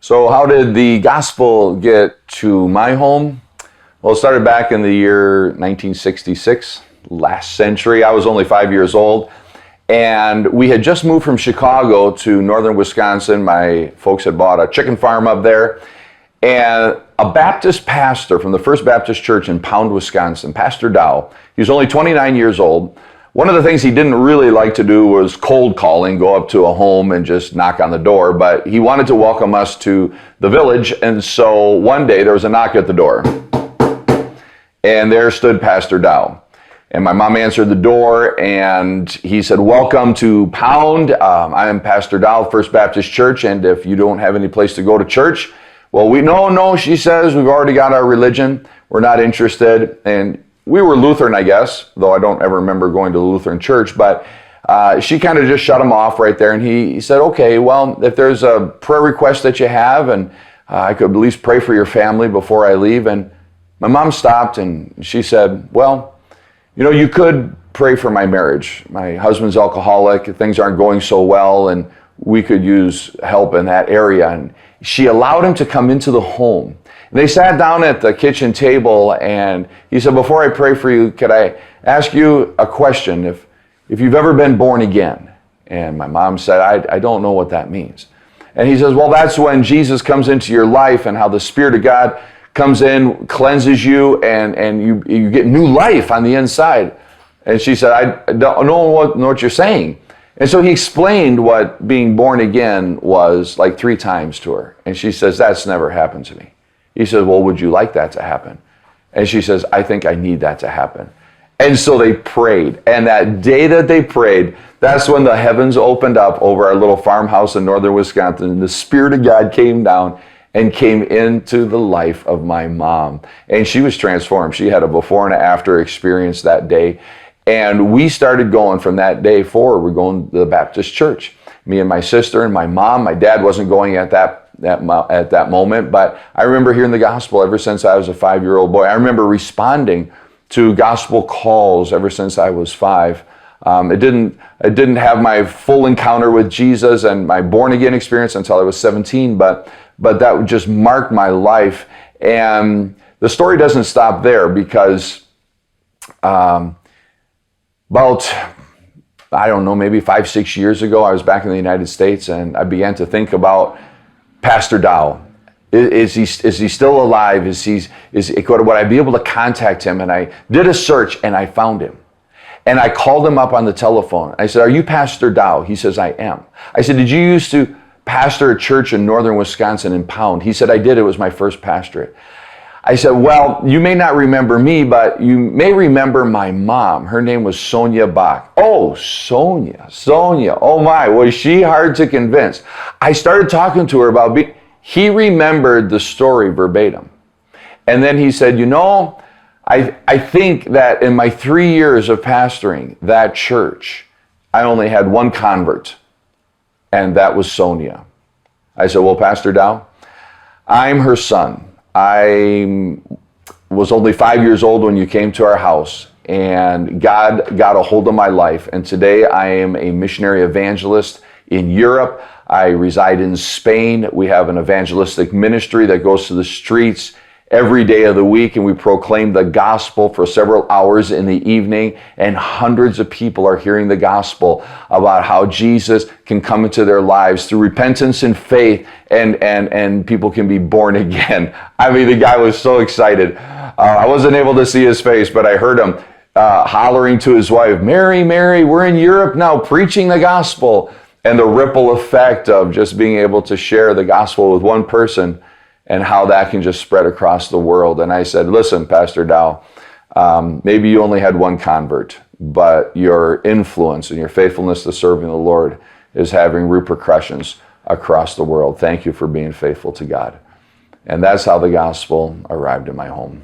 So how did the gospel get to my home? Well, it started back in the year 1966, last century. I was only 5 years old, and we had just moved from Chicago to northern Wisconsin. My folks had bought a chicken farm up there, and a Baptist pastor from the First Baptist Church in Pound, Wisconsin, Pastor Dow, he was only 29 years old. One of the things he didn't really like to do was cold calling, go up to a home and just knock on the door, but he wanted to welcome us to the village, and so one day there was a knock at the door, and there stood Pastor Dow. And my mom answered the door, and he said, "Welcome to Pound. I am Pastor Dow, First Baptist Church, and if you don't have any place to go to church," well, no, she says, "we've already got our religion. We're not interested." And we were Lutheran, I guess, though I don't ever remember going to the Lutheran church, but she kind of just shut him off right there. And he said, "Okay, well, if there's a prayer request that you have, and I could at least pray for your family before I leave." And my mom stopped and she said, "Well, you could pray for my marriage. My husband's alcoholic, things aren't going so well, and we could use help in that area." And she allowed him to come into the home. They sat down at the kitchen table, and he said, "Before I pray for you, could I ask you a question? If you've ever been born again?" And my mom said, I don't know what that means." And he says, "Well, that's when Jesus comes into your life and how the Spirit of God comes in, cleanses you, and you get new life on the inside." And she said, "I don't know what you're saying." And so he explained what being born again was like 3 times to her. And she says, "That's never happened to me." He says, "Well, would you like that to happen?" And she says, "I think I need that to happen." And so they prayed. And that day that they prayed, that's when the heavens opened up over our little farmhouse in northern Wisconsin. And the Spirit of God came down and came into the life of my mom. And she was transformed. She had a before and after experience that day. And we started going from that day forward. We're going to the Baptist church. Me and my sister and my mom. My dad wasn't going at that moment, but I remember hearing the gospel ever since I was a 5-year-old boy. I remember responding to gospel calls ever since I was 5. I didn't have my full encounter with Jesus and my born again experience until I was 17, but that just marked my life. And the story doesn't stop there, because about, I don't know, maybe 5-6 years ago, I was back in the United States, and I began to think about Pastor Dow. Is he still alive? Would I be able to contact him? And I did a search, and I found him. And I called him up on the telephone. I said, "Are you Pastor Dow?" He says, "I am." I said, "Did you used to pastor a church in northern Wisconsin in Pound?" He said, "I did. It was my first pastorate." I said, "Well, you may not remember me, but you may remember my mom. Her name was Jacob Bock." "Oh, Sonia. Oh my, was she hard to convince?" I started talking to her about he remembered the story verbatim. And then he said, I think that in my 3 years of pastoring that church, I only had one convert, and that was Sonia." I said, "Well, Pastor Dow, I'm her son. I was only 5 years old when you came to our house, and God got a hold of my life. And today I am a missionary evangelist in Europe. I reside in Spain. We have an evangelistic ministry that goes to the streets every day of the week, and we proclaim the gospel for several hours in the evening, and hundreds of people are hearing the gospel about how Jesus can come into their lives through repentance and faith, and people can be born again." I mean, the guy was so excited. I wasn't able to see his face, but I heard him hollering to his wife, "Mary, Mary, we're in Europe now preaching the gospel." And the ripple effect of just being able to share the gospel with one person, and how that can just spread across the world. And I said, "Listen, Pastor Dow, maybe you only had one convert, but your influence and your faithfulness to serving the Lord is having repercussions across the world. Thank you for being faithful to God." And that's how the gospel arrived in my home.